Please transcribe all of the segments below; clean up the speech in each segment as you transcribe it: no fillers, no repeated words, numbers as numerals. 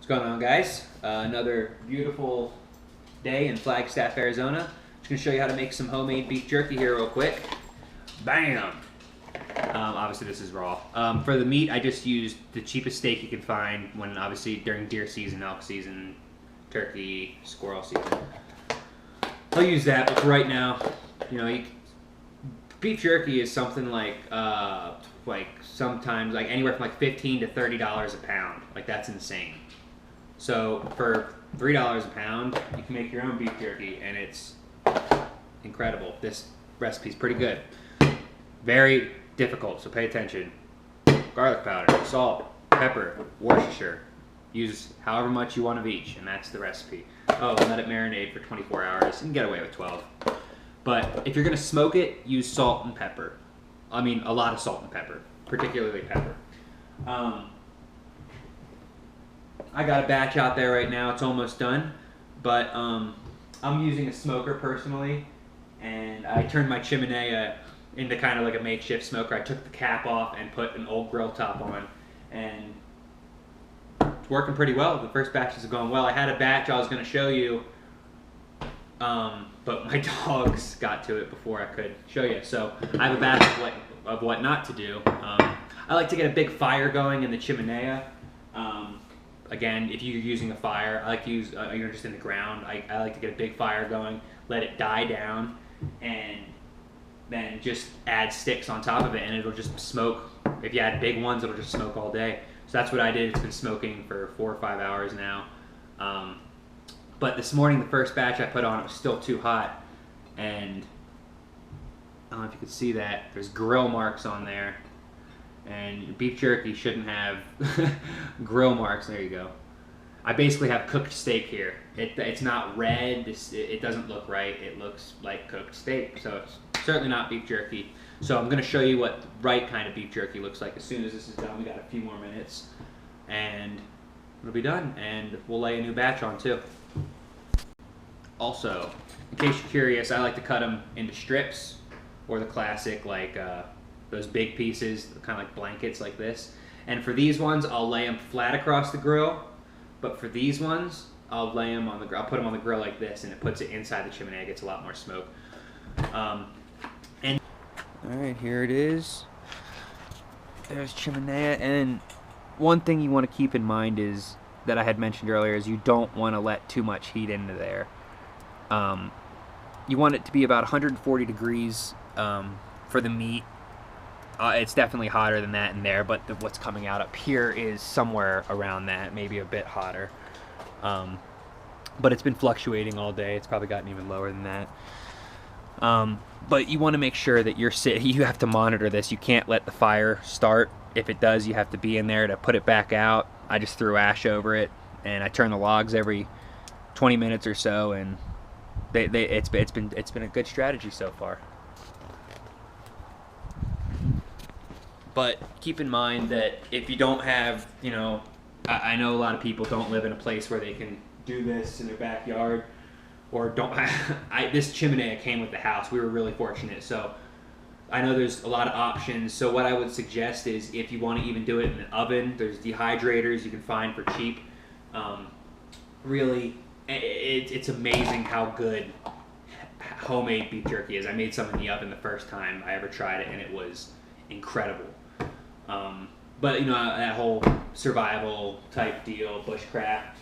What's going on, guys? Another beautiful day in Flagstaff, Arizona. Just gonna show you how to make some homemade beef jerky here real quick. Bam! Obviously this is raw. For the meat, I just used the cheapest steak you can find when obviously during deer season, elk season, turkey, squirrel season. I'll use that, but for right now, you know, beef jerky is something like sometimes like anywhere from like $15 to $30 a pound. Like that's insane. So for $3 a pound, you can make your own beef jerky, and it's incredible. This recipe's pretty good. Very difficult, so pay attention. Garlic powder, salt, pepper, Worcestershire. Use however much you want of each, and that's the recipe. Oh, and let it marinate for 24 hours. You can get away with 12. But if you're gonna smoke it, use salt and pepper. I mean, a lot of salt and pepper, particularly pepper. I got a batch out there right now. It's almost done, but I'm using a smoker personally, and I turned my chimenea into kind of like a makeshift smoker. I took the cap off and put an old grill top on, and it's working pretty well. The first batches have gone well. I had a batch I was going to show you, but my dogs got to it before I could show you. So I have a batch of what not to do. I like to get a big fire going in the chimenea. Again, if you're using a fire, I like to use, you're just in the ground, I like to get a big fire going, let it die down, and then just add sticks on top of it, and it'll just smoke. If you add big ones, it'll just smoke all day. So that's what I did. It's been smoking for 4 or 5 hours now. But this morning, the first batch I put on, it was still too hot, and I don't know if you could see that. There's grill marks on there. And beef jerky shouldn't have grill marks. There you go. I basically have cooked steak here. It's not red. It doesn't look right. It looks like cooked steak. So it's certainly not beef jerky. So I'm going to show you what the right kind of beef jerky looks like as soon as this is done. We got a few more minutes, and it'll be done. And we'll lay a new batch on too. Also, in case you're curious, I like to cut them into strips, or the classic like those big pieces, kind of like blankets like this. And for these ones, I'll lay them flat across the grill. But for these ones, I'll lay them on the grill. I'll put them on the grill like this, and it puts it inside the chimney. It gets a lot more smoke. All right, here it is. There's chimenea. And one thing you want to keep in mind is that I had mentioned earlier is you don't want to let too much heat into there. You want it to be about 140 degrees for the meat. It's definitely hotter than that in there, but what's coming out up here is somewhere around that, maybe a bit hotter. But it's been fluctuating all day. It's probably gotten even lower than that. But you want to make sure that you have to monitor this. You can't let the fire start. If it does, you have to be in there to put it back out. I just threw ash over it, and I turn the logs every 20 minutes or so, and it's been a good strategy so far. But keep in mind that if you don't have, you know, I know a lot of people don't live in a place where they can do this in their backyard, or don't have, this chimenea came with the house. We were really fortunate. So I know there's a lot of options. So what I would suggest is if you want to even do it in an oven, there's dehydrators you can find for cheap. Really, it's amazing how good homemade beef jerky is. I made some in the oven the first time I ever tried it, and it was incredible. But you know, that whole survival type deal, bushcraft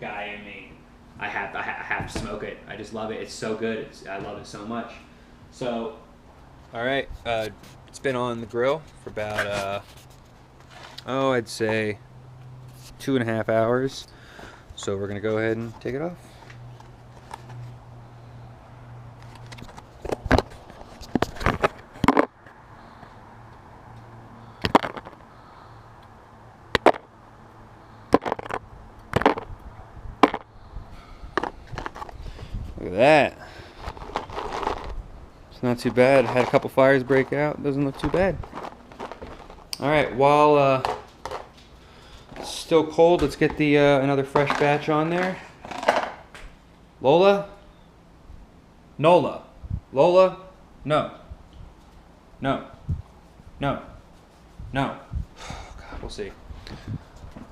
guy in me, I have to smoke it. I just love it. It's so good. I love it so much. So, all right, it's been on the grill for about I'd say 2.5 hours. So we're gonna go ahead and take it off. Look at that. It's not too bad. Had a couple fires break out. Doesn't look too bad. Alright, while it's still cold, let's get the another fresh batch on there. Lola? Nola. Lola? No. No. No. No. Oh, God, we'll see.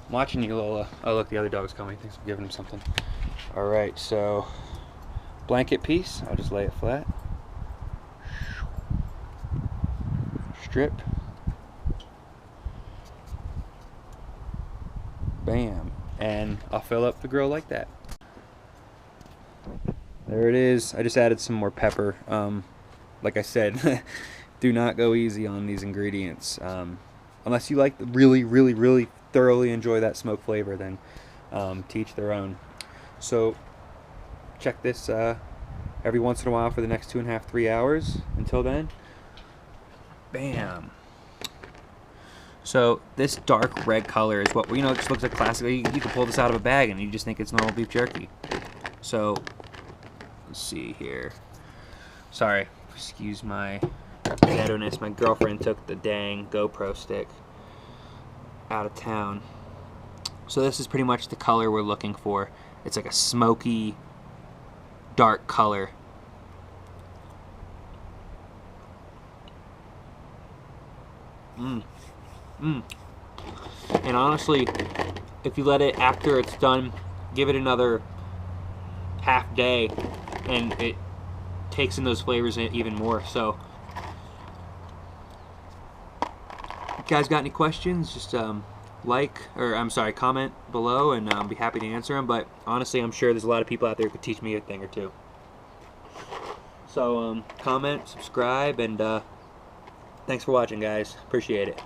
I'm watching you, Lola. Oh, look, the other dog's coming. Thinks I'm giving him something. All right, so blanket piece. I'll just lay it flat. Strip. Bam. And I'll fill up the grill like that. There it is. I just added some more pepper. Like I said, do not go easy on these ingredients. Unless you like really, really, really thoroughly enjoy that smoke flavor, then to each their own. So check this every once in a while for the next 2.5, 3 hours. Until then, bam. So this dark red color is what, you know, it just looks like classic. You can pull this out of a bag and you just think it's normal beef jerky. So let's see here. Sorry, excuse my ghetto-ness. My girlfriend took the dang GoPro stick out of town. So this is pretty much the color we're looking for. It's like a smoky, dark color. And honestly, if you let it, after it's done, give it another half day, and it takes in those flavors even more. So, if you guys got any questions, just comment below, and I'll be happy to answer them. But honestly, I'm sure there's a lot of people out there who could teach me a thing or two. So, comment, subscribe, and thanks for watching, guys. Appreciate it.